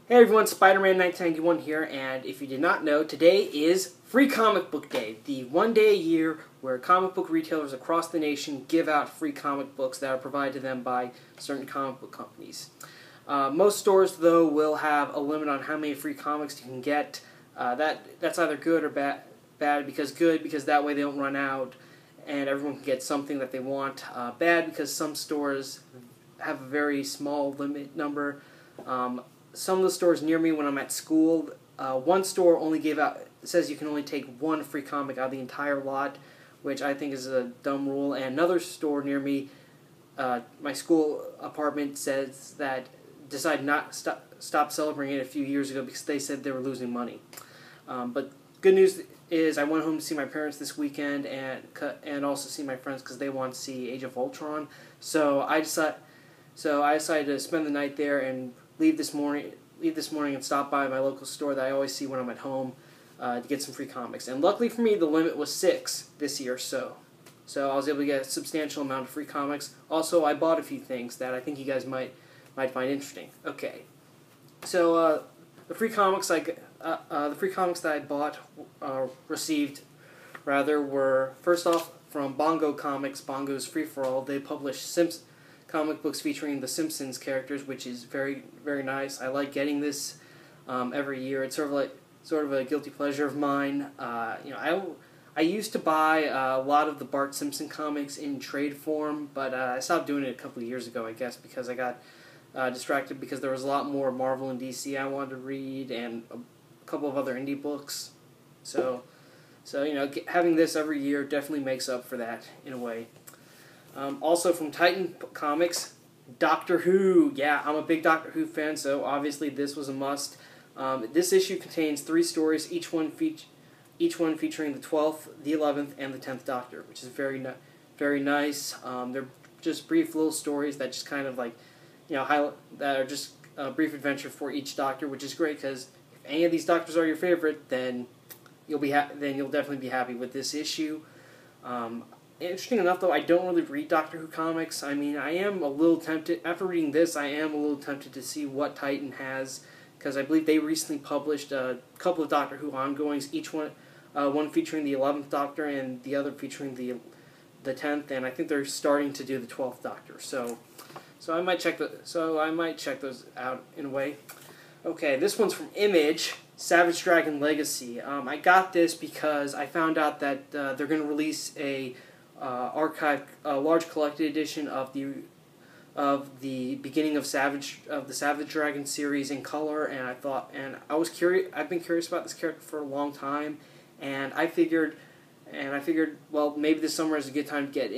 Hey everyone, Spider-Man 1991 here, and if you did not know, today is Free Comic Book Day, the one day a year where comic book retailers across the nation give out free comic books that are provided to them by certain comic book companies. Most stores, though, will have a limit on how many free comics you can get. That's either good or bad because good because that way they don't run out and everyone can get something that they want. Bad because some stores have a very small limit number. Some of the stores near me when I'm at school, one store only says you can only take one free comic out of the entire lot, which I think is a dumb rule. And another store near me, my school apartment, says that decided not stop celebrating it a few years ago because they said they were losing money. But good news is I went home to see my parents this weekend and also see my friends because they want to see Age of Ultron. So I decided to spend the night there and leave this morning and stop by my local store that I always see when I'm at home to get some free comics. And luckily for me, the limit was 6 this year, so I was able to get a substantial amount of free comics. Also, I bought a few things that I think you guys might find interesting. Okay, so the free comics that I bought were first off from Bongo Comics. Bongo's Free for All. They publish comic books featuring the Simpsons characters, which is very, very nice. I like getting this every year. It's sort of a guilty pleasure of mine. I used to buy a lot of the Bart Simpson comics in trade form, but I stopped doing it a couple of years ago, I guess, because I got distracted because there was a lot more Marvel and DC I wanted to read and a couple of other indie books. So having this every year definitely makes up for that in a way. Also from Titan Comics, Doctor Who. Yeah, I'm a big Doctor Who fan, so obviously this was a must. This issue contains 3 stories, each one featuring the 12th, the 11th, and the 10th Doctor, which is very nice. They're just brief little stories that just kind of that are just a brief adventure for each Doctor, which is great because if any of these Doctors are your favorite, then you'll definitely be happy with this issue. Interesting enough, though, I don't really read Doctor Who comics. I mean, I am a little tempted, after reading this, I am a little tempted to see what Titan has, because I believe they recently published a couple of Doctor Who ongoings, each one featuring the 11th Doctor and the other featuring the 10th, and I think they're starting to do the 12th Doctor. So I might check those out in a way. Okay, this one's from Image, Savage Dragon Legacy. I got this because I found out that they're going to release a large collected edition of the beginning of the Savage Dragon series in color, and I was curious. I've been curious about this character for a long time, and I figured, well, maybe this summer is a good time to get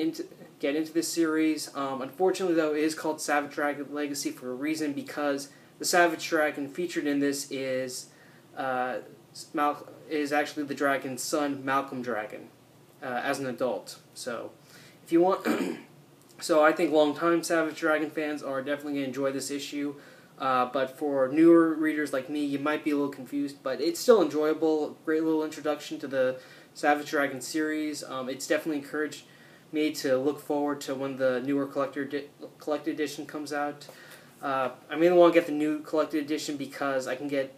into this series. Unfortunately, though, it is called Savage Dragon Legacy for a reason, because the Savage Dragon featured in this is actually the dragon's son, Malcolm Dragon, as an adult. So, if you want, so I think longtime Savage Dragon fans are definitely going to enjoy this issue. But for newer readers like me, you might be a little confused, but it's still enjoyable. Great little introduction to the Savage Dragon series. It's definitely encouraged me to look forward to when the newer collected edition comes out. I mainly want to get the new collected edition because I can get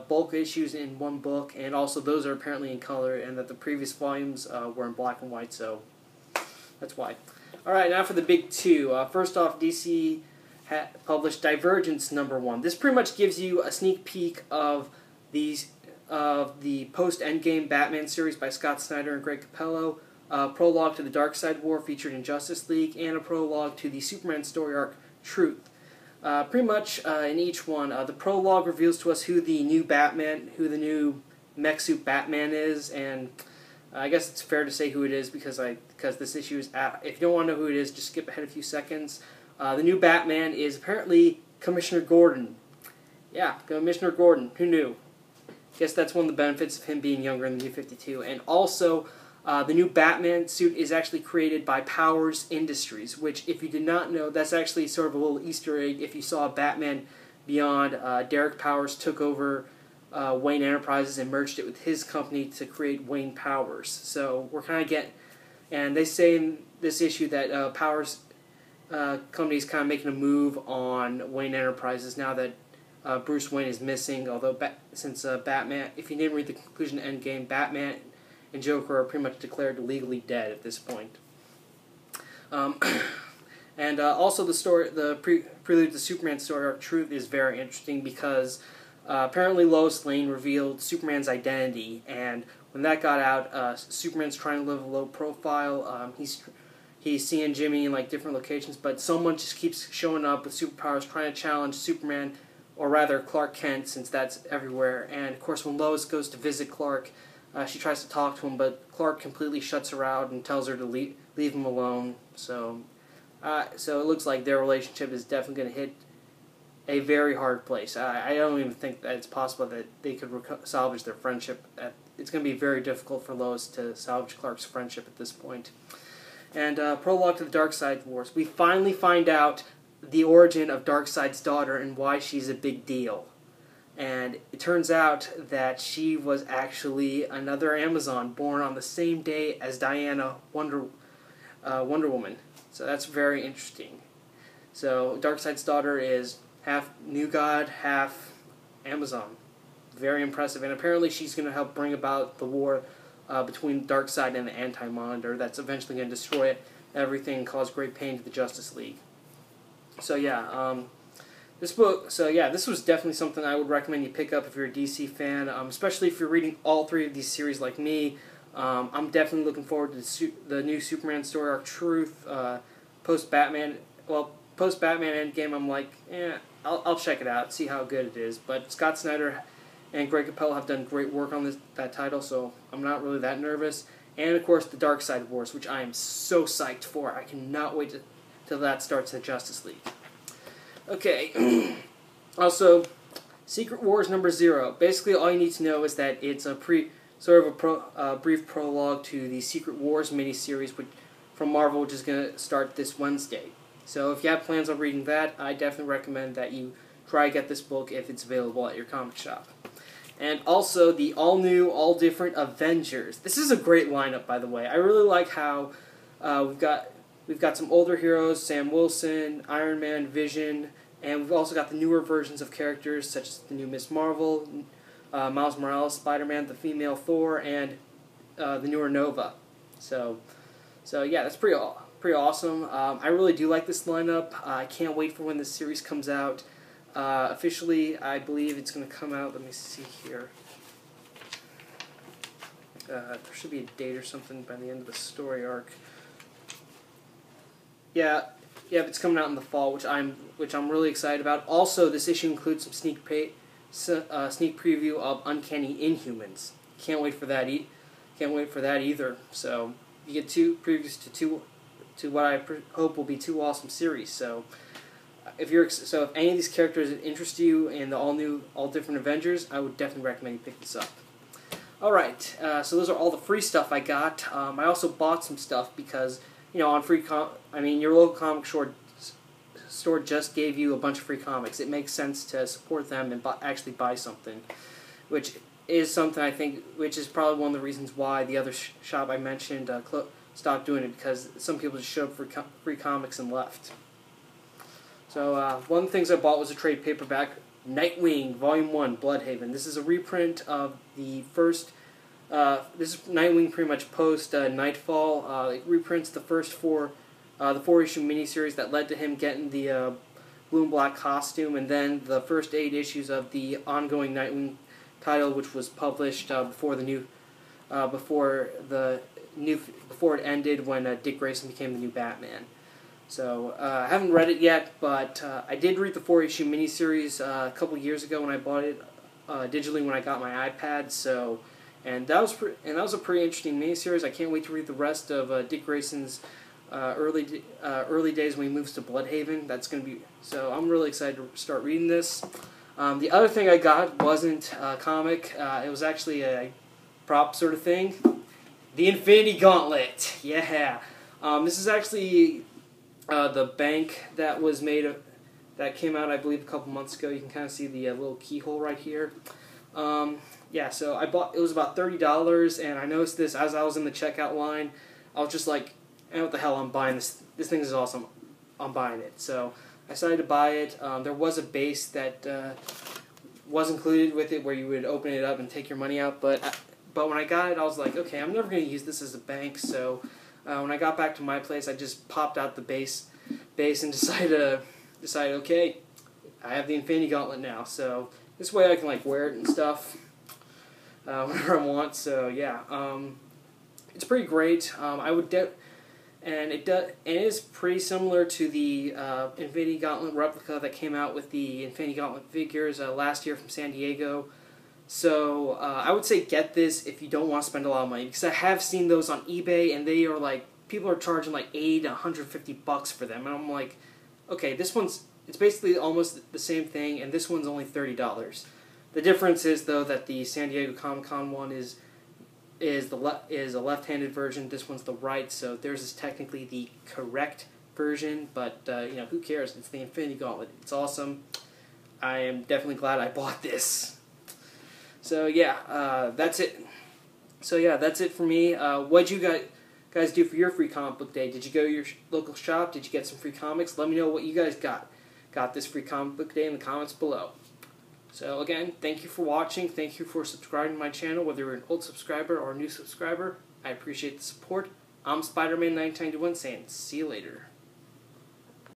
bulk issues in one book, and also those are apparently in color, and that the previous volumes were in black and white, so that's why. Alright, now for the big two. First off, DC published Divergence #1. This pretty much gives you a sneak peek of the post-Endgame Batman series by Scott Snyder and Greg Capullo, a prologue to the Darkseid War featured in Justice League, and a prologue to the Superman story arc Truth. Pretty much in each one, the prologue reveals to us who the new mech suit Batman is, and I guess it's fair to say who it is because this issue is if you don't want to know who it is, just skip ahead a few seconds. The new Batman is apparently Commissioner Gordon. Yeah, Commissioner Gordon. Who knew? Guess that's one of the benefits of him being younger in the New 52. And also, the new Batman suit is actually created by Powers Industries, which, if you did not know, that's actually sort of a little Easter egg. If you saw Batman Beyond, Derek Powers took over Wayne Enterprises and merged it with his company to create Wayne Powers. So we're kind of and they say in this issue that Powers company's kind of making a move on Wayne Enterprises now that Bruce Wayne is missing, although since Batman, if you didn't read the conclusion to Endgame, Batman and Joker are pretty much declared legally dead at this point. And also the story, prelude to Superman story arc Truth is very interesting because apparently Lois Lane revealed Superman's identity, and when that got out, Superman's trying to live a low profile. He's seeing Jimmy in like different locations, but someone just keeps showing up with superpowers trying to challenge Superman, or rather Clark Kent, since that's everywhere. And of course when Lois goes to visit Clark, she tries to talk to him, but Clark completely shuts her out and tells her to leave him alone. So it looks like their relationship is definitely going to hit a very hard place. I don't even think that it's possible that they could salvage their friendship. It's going to be very difficult for Lois to salvage Clark's friendship at this point. And prologue to the Darkseid Wars. We finally find out the origin of Darkseid's daughter and why she's a big deal. And it turns out that she was actually another Amazon born on the same day as Diana, Wonder Woman. So that's very interesting. So Darkseid's daughter is half New God, half Amazon. Very impressive. And apparently she's going to help bring about the war between Darkseid and the Anti-Monitor that's eventually going to destroy everything and cause great pain to the Justice League. So yeah, this was definitely something I would recommend you pick up if you're a DC fan, especially if you're reading all three of these series like me. I'm definitely looking forward to the new Superman story arc Truth. Post-Batman Endgame, I'm like, I'll check it out, see how good it is. But Scott Snyder and Greg Capullo have done great work on that title, so I'm not really that nervous. And of course, the Darkseid Wars, which I am so psyched for. I cannot wait till that starts in the Justice League. Okay. Also, Secret Wars #0. Basically, all you need to know is that it's a brief prologue to the Secret Wars miniseries from Marvel, which is going to start this Wednesday. So if you have plans on reading that, I definitely recommend that you try to get this book if it's available at your comic shop. And also the all-new, all-different Avengers. This is a great lineup, by the way. I really like how we've got some older heroes, Sam Wilson, Iron Man, Vision, and we've also got the newer versions of characters such as the new Ms. Marvel, Miles Morales, Spider-Man, the female Thor, and the newer Nova. So yeah, that's pretty awesome. I really do like this lineup. I can't wait for when this series comes out. Officially, I believe it's going to come out. Let me see here. There should be a date or something by the end of the story arc. Yeah, it's coming out in the fall, which I'm really excited about. Also, this issue includes some sneak preview of Uncanny Inhumans. Can't wait for that. Can't wait for that either. So you get two previews to what I hope will be two awesome series. So if any of these characters interest you in the all different Avengers, I would definitely recommend you pick this up. All right, so those are all the free stuff I got. I also bought some stuff because on your local comic store just gave you a bunch of free comics. It makes sense to support them and actually buy something, which is something I think, which is probably one of the reasons why the other shop I mentioned stopped doing it, because some people just showed up for free comics and left. So one of the things I bought was a trade paperback, Nightwing Volume 1, Bloodhaven. This is a reprint of the first, this is Nightwing pretty much post Nightfall. It reprints the first the 4-issue miniseries that led to him getting the blue and black costume, and then the first 8 issues of the ongoing Nightwing title, which was published before it ended when Dick Grayson became the new Batman. So I haven't read it yet, but I did read the 4-issue miniseries a couple years ago when I bought it digitally when I got my iPad. And that was a pretty interesting miniseries. I can't wait to read the rest of Dick Grayson's early days when he moves to Bloodhaven. So I'm really excited to start reading this. The other thing I got wasn't a comic. It was actually a prop sort of thing. The Infinity Gauntlet. Yeah. This is actually the bank that was that came out, I believe, a couple months ago. You can kind of see the little keyhole right here. Yeah, so it was about $30, and I noticed this as I was in the checkout line. I was just like, what the hell, I'm buying this. This thing is awesome. I'm buying it. So I decided to buy it. There was a base that was included with it, where you would open it up and take your money out. But when I got it, I was like, okay, I'm never going to use this as a bank. So when I got back to my place, I just popped out the base and decided, okay, I have the Infinity Gauntlet now. So this way I can like wear it and stuff whenever I want. So yeah, it's pretty great. I would and it is pretty similar to the Infinity Gauntlet replica that came out with the Infinity Gauntlet figures last year from San Diego. So I would say get this if you don't want to spend a lot of money, because I have seen those on eBay and they are like, people are charging like $80 to $150 for them, and I'm like, okay, it's basically almost the same thing, and this one's only $30. The difference is though that the San Diego Comic-Con one is a left-handed version. This one's the right, so theirs is technically the correct version. But who cares? It's the Infinity Gauntlet. It's awesome. I am definitely glad I bought this. So yeah, that's it. So yeah, that's it for me. What'd you guys do for your free comic book day? Did you go to your local shop? Did you get some free comics? Let me know what you guys got this free comic book day in the comments below. So again, thank you for watching. Thank you for subscribing to my channel, whether you're an old subscriber or a new subscriber. I appreciate the support. I'm Spider-Man 1991 saying see you later.